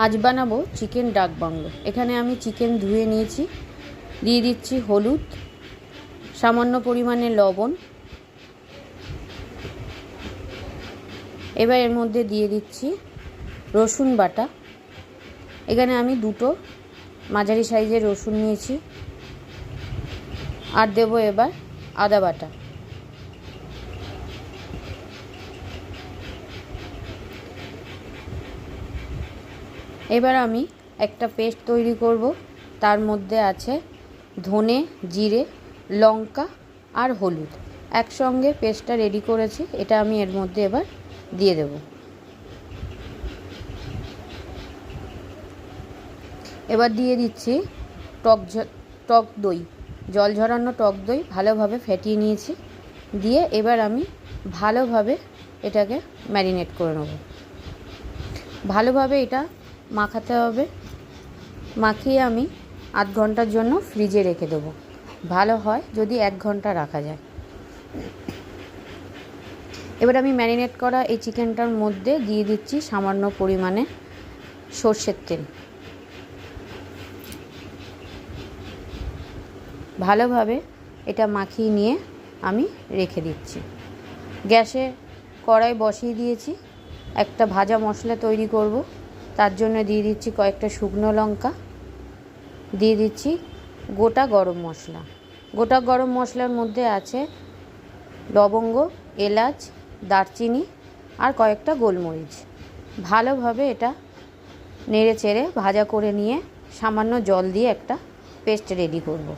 আজ বানাবো চিকেন ডাক বাংলো। এখানে আমি চিকেন ধুয়ে নিয়েছি, দিয়ে দিচ্ছি হলুদ, সামান্য পরিমাণে লবণ। এবার এর মধ্যে দিয়ে দিচ্ছি রসুন বাটা। এখানে আমি দুটো মাঝারি সাইজের রসুন নিয়েছি। আর দেব এবার আদা বাটা। এবার আমি একটা পেস্ট তৈরি করব। তার মধ্যে আছে ধনে, জিরে, লঙ্কা আর হলুদ। একসঙ্গে পেস্টটা রেডি করেছি, এটা আমি এর মধ্যে এবার দিয়ে দেব। এবার দিয়ে দিচ্ছি টক দই, জল ঝরানো টক দই ভালোভাবে ফেটিয়ে নিয়েছি। দিয়ে এবার আমি ভালোভাবে এটাকে ম্যারিনেট করে নেব। ভালোভাবে এটা মাখাতে হবে। মাখিয়ে আমি আধ ঘন্টার জন্য ফ্রিজে রেখে দেবো। ভালো হয় যদি 1 ঘন্টা রাখা যায়। এবার আমি ম্যারিনেট করা এই চিকেনটার মধ্যে দিয়ে দিচ্ছি সামান্য পরিমাণে সর্ষের তেল। ভালোভাবে এটা মাখিয়ে নিয়ে আমি রেখে দিচ্ছি। গ্যাসে কড়াই বসিয়ে দিয়েছি। একটা ভাজা মশলা তৈরি করব। তার জন্য দিয়ে দিচ্ছি কয়েকটা শুকনো লঙ্কা, দিয়ে দিচ্ছি গোটা গরম মশলা। গোটা গরম মশলার মধ্যে আছে লবঙ্গ, এলাচ, দারচিনি আর কয়েকটা গোলমরিচ। ভালোভাবে এটা নেড়ে চেড়ে ভাজা করে নিয়ে সামান্য জল দিয়ে একটা পেস্ট রেডি করব।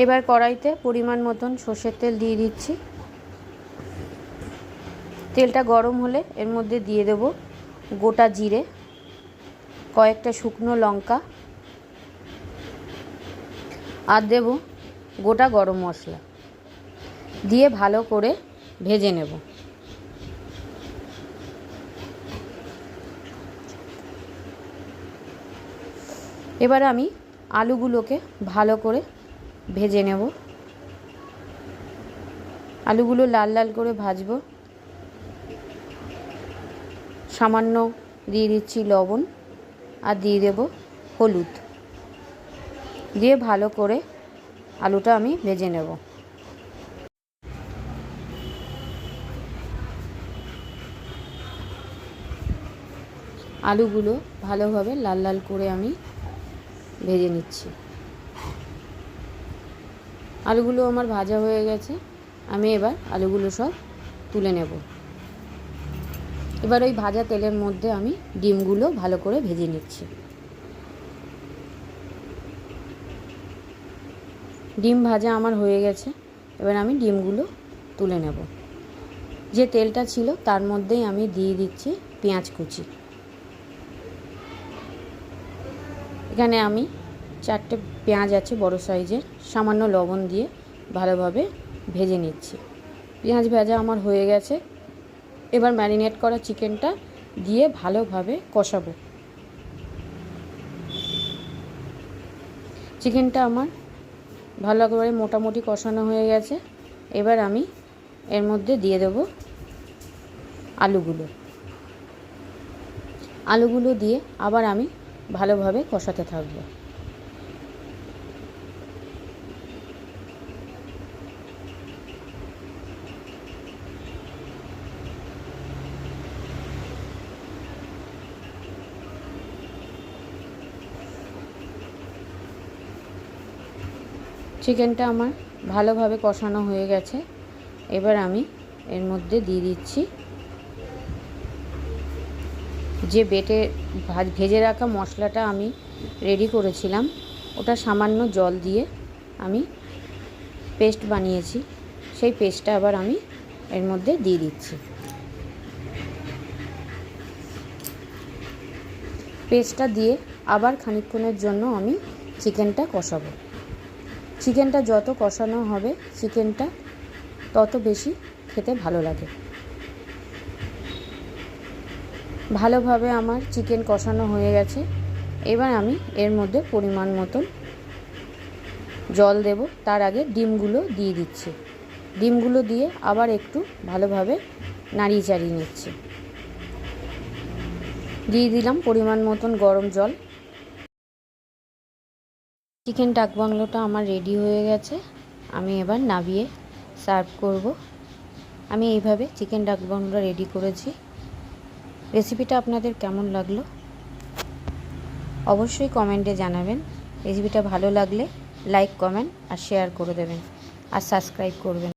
এবার কড়াইতে পরিমাণ মতন সর্ষের তেল দিয়ে দিচ্ছি। তেলটা গরম হলে এর মধ্যে দিয়ে দেব গোটা জিরে, কয়েকটা শুকনো লঙ্কা আর দেব গোটা গরম মশলা। দিয়ে ভালো করে ভেজে নেব। এবার আমি আলুগুলোকে ভালো করে ভেজে নেব। আলুগুলো লাল লাল করে ভাজবো। সামান্য দিয়ে দিচ্ছি লবণ আর দিয়ে দেব হলুদ। দিয়ে ভালো করে আলুটা আমি ভেজে নেব। আলুগুলো ভালোভাবে লাল লাল করে আমি ভেজে নিচ্ছি। আলুগুলো আমার ভাজা হয়ে গেছে। আমি এবার আলুগুলো সব তুলে নেব। এবার ওই ভাজা তেলের মধ্যে আমি ডিমগুলো ভালো করে ভেজে নিচ্ছি। ডিম ভাজা আমার হয়ে গেছে। এবার আমি ডিমগুলো তুলে নেব। যে তেলটা ছিল তার মধ্যেই আমি দিয়ে দিচ্ছি পেঁয়াজ কুচি। এখানে আমি 4টে পেঁয়াজ আছে বড় সাইজের, সামান্য লবণ দিয়ে ভালোভাবে ভেজে নিচ্ছি। পেঁয়াজ ভাজা আমার হয়ে গেছে। এবার ম্যারিনেট করা চিকেনটা দিয়ে ভালোভাবে কষাবো। চিকেনটা আমার ভালো করে মোটামুটি কষানো হয়ে গেছে। এবার আমি এর মধ্যে দিয়ে দেব আলুগুলো দিয়ে আবার আমি ভালোভাবে কষাতে থাকবো। চিকেনটা আমার ভালোভাবে কষানো হয়ে গেছে। এবার আমি এর মধ্যে দিয়ে দিচ্ছি যে ভেজে রাখা মশলাটা আমি রেডি করেছিলাম, ওটা সামান্য জল দিয়ে আমি পেস্ট বানিয়েছি। সেই পেস্টটা আবার আমি এর মধ্যে দিয়ে দিচ্ছি। পেস্টটা দিয়ে আবার খানিকক্ষণের জন্য আমি চিকেনটা কষাবো। চিকেনটা যত কষানো হবে চিকেনটা তত বেশি খেতে ভালো লাগে। ভালোভাবে আমার চিকেন কষানো হয়ে গেছে। এবার আমি এর মধ্যে পরিমাণ মতন জল দেব। তার আগে ডিমগুলো দিয়ে দিচ্ছি। ডিমগুলো দিয়ে আবার একটু ভালোভাবে নাড়িয়ে চাড়িয়ে নিচ্ছি। দিয়ে দিলাম পরিমাণ মতন গরম জল। চিকেন ডাক বাংলোটা আমার রেডি হয়ে গেছে। আমি এবার নামিয়ে সার্ভ করব। আমি এইভাবে চিকেন ডাক বাংলো রেডি করেছি। রেসিপিটা আপনাদের কেমন লাগলো অবশ্যই কমেন্টে জানাবেন। রেসিপিটা ভালো লাগলে লাইক, কমেন্ট আর শেয়ার করে দেবেন আর সাবস্ক্রাইব করবেন।